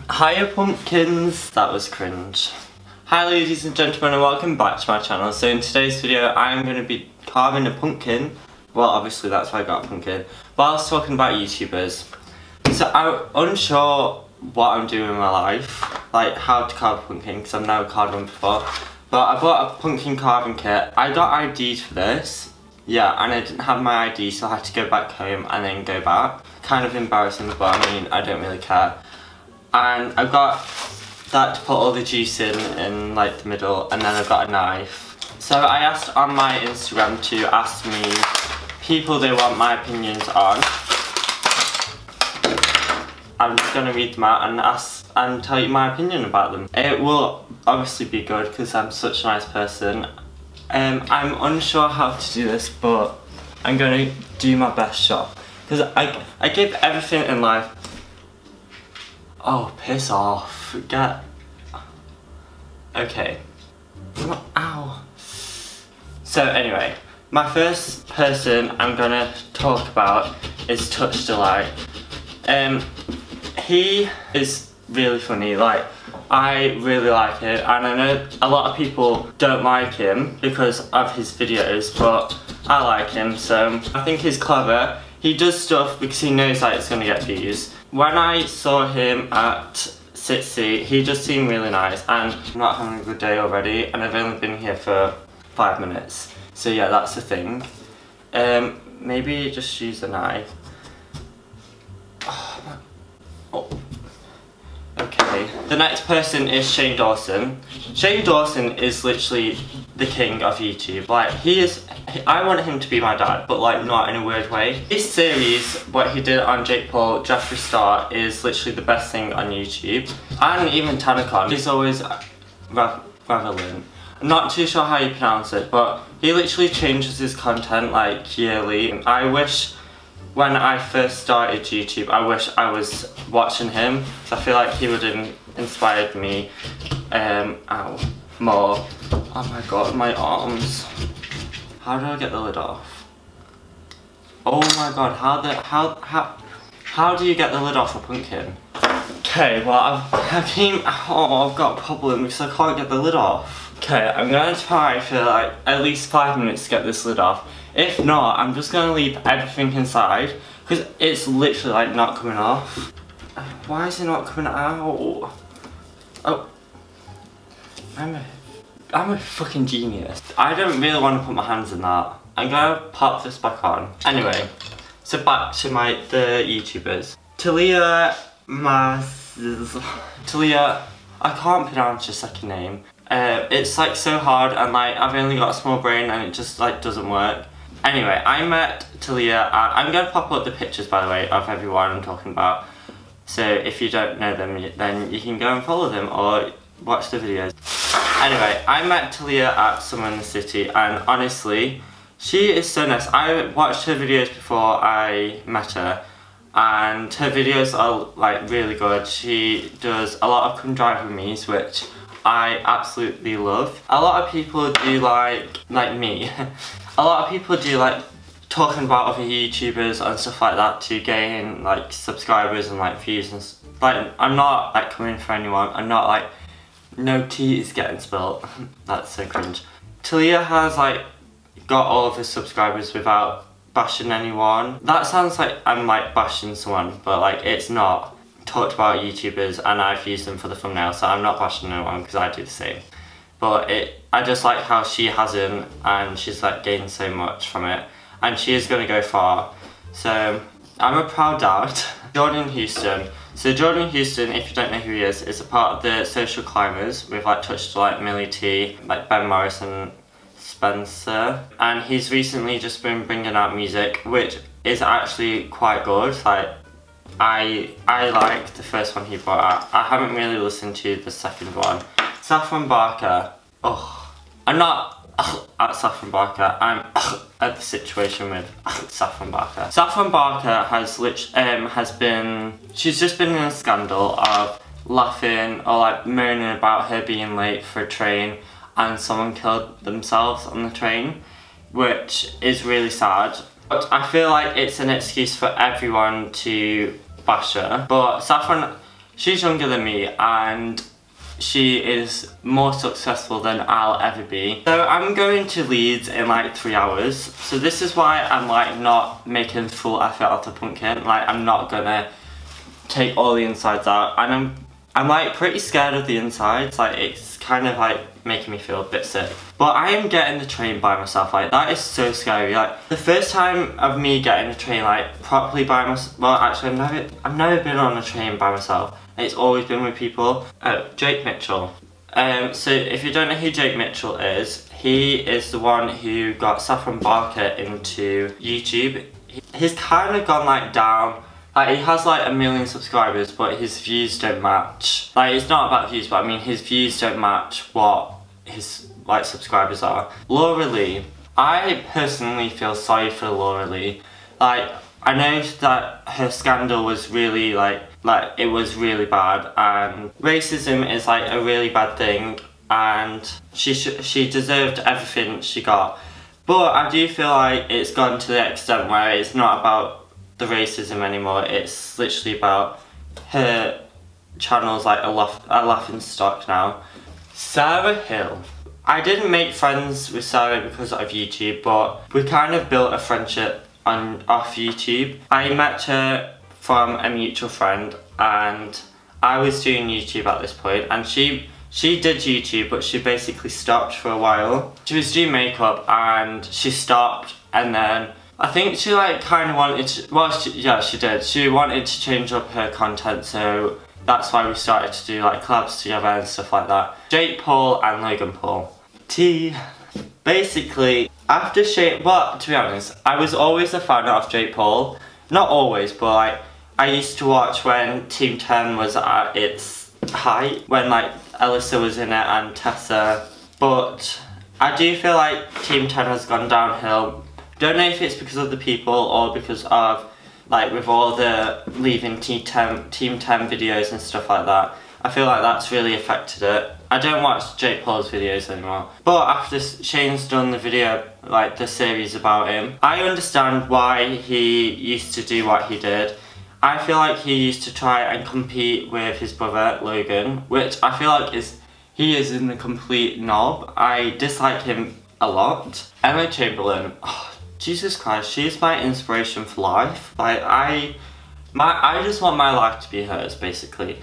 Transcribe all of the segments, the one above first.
Hiya pumpkins, that was cringe. Hi ladies and gentlemen and welcome back to my channel. So in today's video I'm going to be carving a pumpkin. Well obviously that's why I got a pumpkin. But I was talking about YouTubers. So I'm unsure what I'm doing in my life. Like how to carve a pumpkin because I've never carved one before. But I bought a pumpkin carving kit. I got IDs for this. Yeah, and I didn't have my ID so I had to go back home and then go back. Kind of embarrassing, but I mean I don't really care. And I've got that to put all the juice in like the middle, and then I've got a knife. So I asked on my Instagram to ask me people they want my opinions on. I'm just gonna read them out and ask and tell you my opinion about them. It will obviously be good because I'm such a nice person. I'm unsure how to do this, but I'm gonna do my best shot because I give everything in life. Oh, piss off. Okay. Ow. So anyway, my first person I'm gonna talk about is Touch Delight. He is really funny, like, I really like it, and I know a lot of people don't like him because of his videos, but I like him, so I think he's clever. He does stuff because he knows that it's gonna get views. When I saw him at Sitsy, he just seemed really nice, and I'm not having a good day already, and I've only been here for 5 minutes. So yeah, that's the thing. Maybe just use a knife. Oh. Okay. The next person is Shane Dawson. Shane Dawson is literally the king of YouTube. Like, I want him to be my dad, but like not in a weird way. This series, what he did on Jake Paul, Jeffree Star, is literally the best thing on YouTube. And even Tanacon is always relevant. I'm not too sure how you pronounce it, but he literally changes his content like yearly. I wish when I first started YouTube, I wish I was watching him, because I feel like he would have inspired me more. Oh my god, my arms. How do I get the lid off? Oh my god, how do you get the lid off a pumpkin? Okay, well I've got a problem because I can't get the lid off. Okay, I'm gonna try for like at least 5 minutes to get this lid off. If not, I'm just gonna leave everything inside because it's literally like not coming off. Why is it not coming out? Oh, I'm a fucking genius. I don't really want to put my hands in that. I'm gonna pop this back on. Anyway, so back to the YouTubers. Talia, I can't pronounce your second name. It's like so hard, and like I've only got a small brain and it just like doesn't work. Anyway, I met Talia I'm going to pop up the pictures by the way of everyone I'm talking about. So if you don't know them, then you can go and follow them or watch the videos. Anyway, I met Talia at Summer in the City, and honestly, she is so nice. I watched her videos before I met her, and her videos are like really good. She does a lot of come drive with me's, which I absolutely love. A lot of people do like me. A lot of people do like talking about other YouTubers and stuff like that to gain like subscribers and like views and like I'm not like coming for anyone. I'm not like no tea is getting spilt. That's so cringe. Talia has like got all of her subscribers without bashing anyone. That sounds like I'm like bashing someone, but like it's not. Talked about YouTubers and I've used them for the thumbnail, so I'm not bashing anyone because I do the same. But I just like how she hasn't, and she's like gained so much from it, and she is going to go far. So I'm a proud dad. Jordan Houston. So Jordan Houston, if you don't know who he is a part of the Social Climbers with like Touch Delight, Millie T, like Ben Morris and Spencer. And he's recently just been bringing out music, which is actually quite good. Like I liked the first one he brought out. I haven't really listened to the second one. Saffron Barker. Oh, I'm not at Saffron Barker. I'm at the situation with Saffron Barker. Saffron Barker she's just been in a scandal of laughing or like moaning about her being late for a train and someone killed themselves on the train, which is really sad. But I feel like it's an excuse for everyone to bash her. But Saffron she's younger than me and she is more successful than I'll ever be. So I'm going to Leeds in like 3 hours. So this is why I'm like not making full effort out of pumpkin. Like I'm not gonna take all the insides out, and I'm like pretty scared of the insides. Like it's kind of like making me feel a bit sick. But I am getting the train by myself. Like that is so scary. Like the first time of me getting a train like properly by myself. Well, actually I've never been on a train by myself. It's always been with people. Oh, Jake Mitchell. So if you don't know who Jake Mitchell is, he is the one who got Saffron Barker into YouTube. He's kind of gone like down. Like he has like 1 million subscribers, but his views don't match. Like it's not about views, but I mean his views don't match what his like subscribers are. Laura Lee. I personally feel sorry for Laura Lee. Like I know that her scandal was really like it was really bad, and racism is like a really bad thing, and she deserved everything she got. But I do feel like it's gone to the extent where it's not about the racism anymore. It's literally about her channel's like a laughing stock now. Sarah Hill. I didn't make friends with Sarah because of YouTube, but we kind of built a friendship off YouTube. I met her from a mutual friend, and I was doing YouTube at this point, and she did YouTube, but she basically stopped for a while. She was doing makeup and she stopped, and then I think she like kind of wanted to, well yeah she did, she wanted to change up her content, so that's why we started to do like collabs together and stuff like that. Jake Paul and Logan Paul. Basically, after Shane, well, to be honest, I was always a fan of Jake Paul. Not always, but like, I used to watch when Team 10 was at its height, when like Alyssa was in it and Tessa. But I do feel like Team 10 has gone downhill. Don't know if it's because of the people or because of like with all the leaving Team 10 videos and stuff like that. I feel like that's really affected it. I don't watch Jake Paul's videos anymore. But after Shane's done the video, like the series about him, I understand why he used to do what he did. I feel like he used to try and compete with his brother, Logan, which I feel like he is in the complete knob. I dislike him a lot. Emma Chamberlain, oh, Jesus Christ, she's my inspiration for life. Like I just want my life to be hers, basically.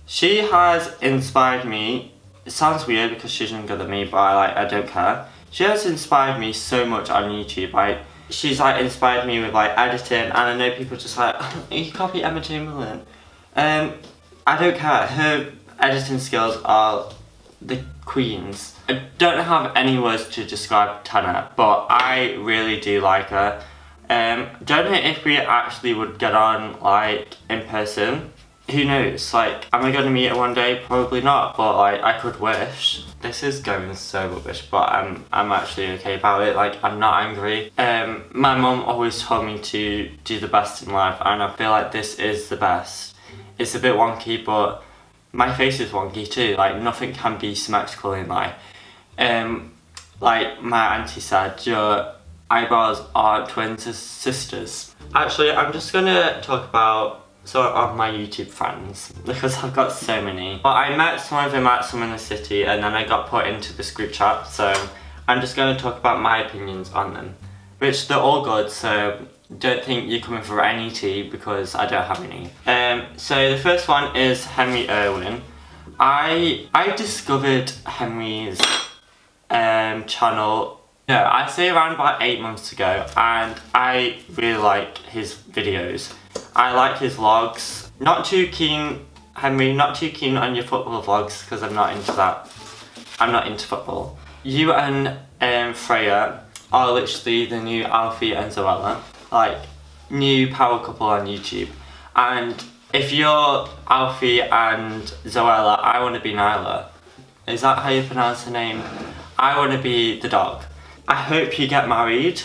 She has inspired me. It sounds weird because she's younger than me, but I don't care. She has inspired me so much on YouTube. Like she's like inspired me with like editing, and I know people just like, oh, you copy Emma Chamberlain. I don't care. Her editing skills are the queens. I don't have any words to describe Tana, but I really do like her. Don't know if we actually would get on like in person. Who knows, like, am I going to meet her one day? Probably not, but like, I could wish. This is going so rubbish, but I'm actually okay about it. Like, I'm not angry. My mum always told me to do the best in life, and I feel like this is the best. It's a bit wonky, but my face is wonky too. Like, nothing can be symmetrical in life. Like my auntie said, your eyebrows are twin sisters. Actually, I'm just gonna talk about some of my YouTube friends, because I've got so many. Well, I met some of them at Some in the City, and then I got put into this group chat, so I'm just going to talk about my opinions on them, which they're all good, so don't think you're coming for any tea, because I don't have any. So the first one is Henry Irwin. I discovered Henry's channel, yeah, I'd say around about 8 months ago, and I really like his videos. I like his vlogs. Not too keen, Henry, not too keen on your football vlogs, because I'm not into that. I'm not into football. You and Freya are literally the new Alfie and Zoella. Like, new power couple on YouTube. And if you're Alfie and Zoella, I want to be Nyla. Is that how you pronounce her name? I want to be the dog. I hope you get married,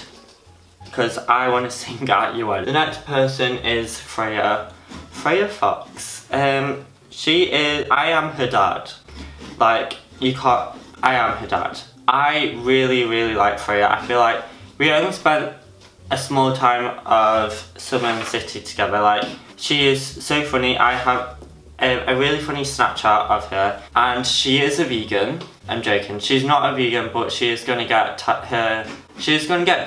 because I want to sing at your wedding. The next person is Freya. Freya Fox. I am her dad. Like, I am her dad. I really, really like Freya. I feel like we only spent a small time of Summer in the City together. Like, she is so funny. I have a really funny Snapchat of her, and she is a vegan. I'm joking. She's not a vegan, but she is gonna get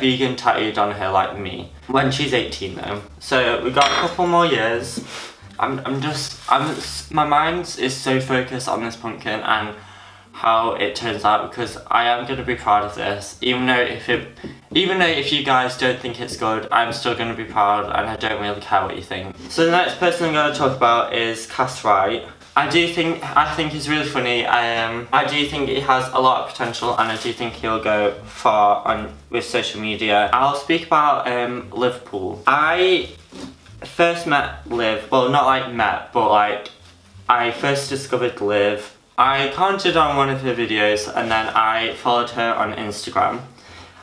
vegan tattooed on her like me when she's 18 though. So we got a couple more years. My mind is so focused on this pumpkin and how it turns out, because I am gonna be proud of this. Even though if you guys don't think it's good, I'm still gonna be proud, and I don't really care what you think. So the next person I'm gonna talk about is Cass Wright. I think he's really funny. I do think he has a lot of potential, and I do think he'll go far with social media. I'll speak about Liverpool. I first met Liv, well, not like met, but like I first discovered Liv. I commented on one of her videos, and then I followed her on Instagram,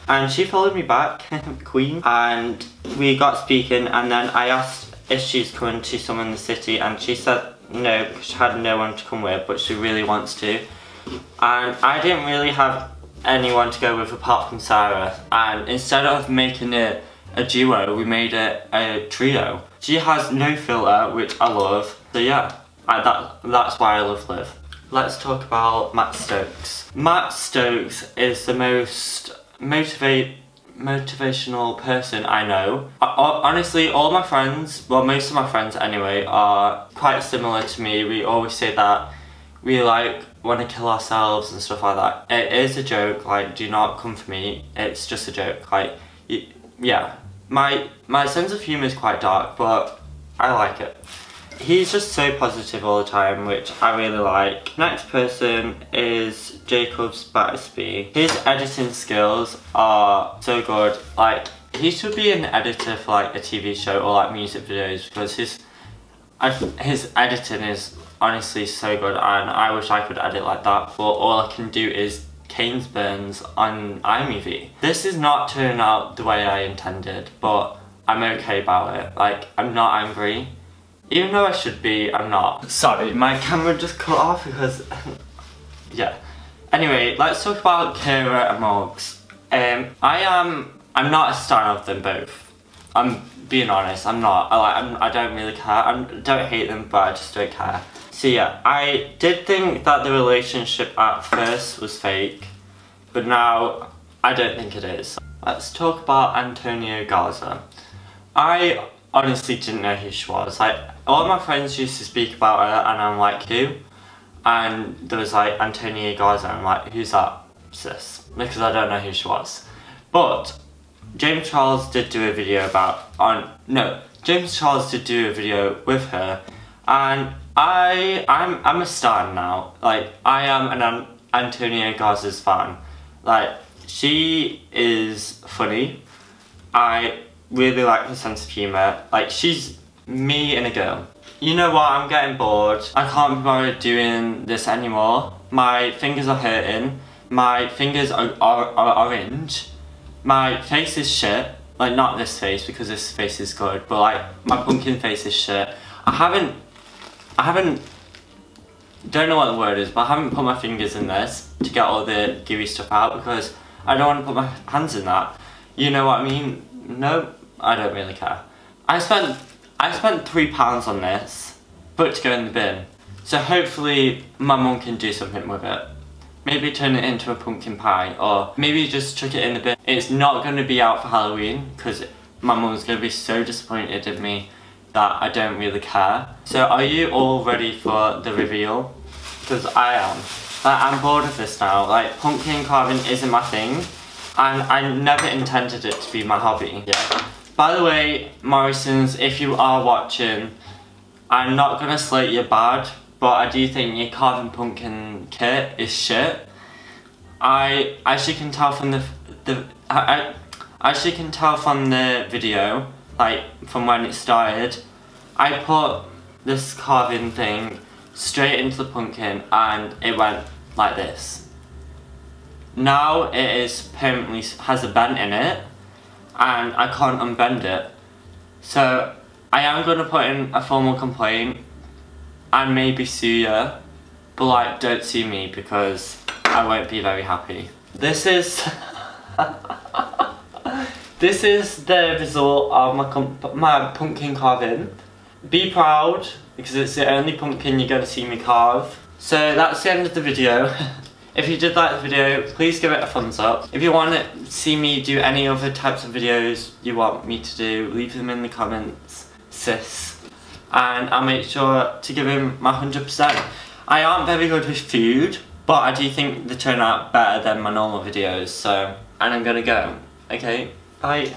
and she followed me back, queen, and we got speaking, and then I asked if she's coming to somewhere in the city, and she said no, because she had no one to come with, but she really wants to. And I didn't really have anyone to go with apart from Sarah, and instead of making it a duo, we made it a trio. She has no filter, which I love, so yeah, that's why I love Liv. Let's talk about Matt Stokes. Matt Stokes is the most motivational person I know. Honestly, all my friends, well, most of my friends anyway, are quite similar to me. We always say that we like want to kill ourselves and stuff like that. It is a joke, like, do not come for me. It's just a joke, like, yeah. My sense of humour is quite dark, but I like it. He's just so positive all the time, which I really like. Next person is Jacobs Battersby. His editing skills are so good. Like, he should be an editor for like a TV show or like music videos, because his editing is honestly so good, and I wish I could edit like that, but all I can do is Canes Burns on iMovie. This is not turning out the way I intended, but I'm okay about it. Like, I'm not angry. Even though I should be, I'm not. Sorry, my camera just cut off because... yeah. Anyway, let's talk about Kira and Morgs. I'm not a stan of them both. I'm being honest, I'm not. I don't really care. I don't hate them, but I just don't care. So yeah, I did think that the relationship at first was fake, but now I don't think it is. Let's talk about Antonio Garza. I honestly didn't know who she was. Like, all my friends used to speak about her, and I'm like, who? And there was like Antonia Garza, and I'm like, who's that, sis? Because I don't know who she was. But James Charles did do a video James Charles did do a video with her, and I'm a stan now. Like, I am an Antonia Garza's fan. Like, she is funny. I really like her sense of humour. Like, she's me and a girl. You know what, I'm getting bored. I can't be bothered doing this anymore. My fingers are hurting. My fingers are orange. My face is shit. Like, not this face, because this face is good, but like, my pumpkin face is shit. I haven't, don't know what the word is, but I haven't put my fingers in this to get all the gooey stuff out, because I don't want to put my hands in that. You know what I mean? No, I don't really care. I spent £3 on this, but to go in the bin. So hopefully my mum can do something with it. Maybe turn it into a pumpkin pie, or maybe just chuck it in the bin. It's not going to be out for Halloween, because my mum's going to be so disappointed in me that I don't really care. So are you all ready for the reveal? Because I am. Like, I'm bored of this now. Like, pumpkin carving isn't my thing, and I never intended it to be my hobby. Yeah. By the way, Morrisons, if you are watching, I'm not gonna slate you bad, but I do think your carving pumpkin kit is shit. As you can tell from the video, like from when it started, I put this carving thing straight into the pumpkin and it went like this. Now it is permanently has a bend in it, and I can't unbend it. So I am going to put in a formal complaint and maybe sue you, but like, don't sue me because I won't be very happy. This is this is the result of my pumpkin carving. Be proud, because it's the only pumpkin you're going to see me carve. So that's the end of the video. If you did like the video, please give it a thumbs up. If you want to see me do any other types of videos you want me to do, leave them in the comments, sis. And I'll make sure to give him my 100%. I aren't very good with food, but I do think they turn out better than my normal videos, so... And I'm gonna go. Okay, bye.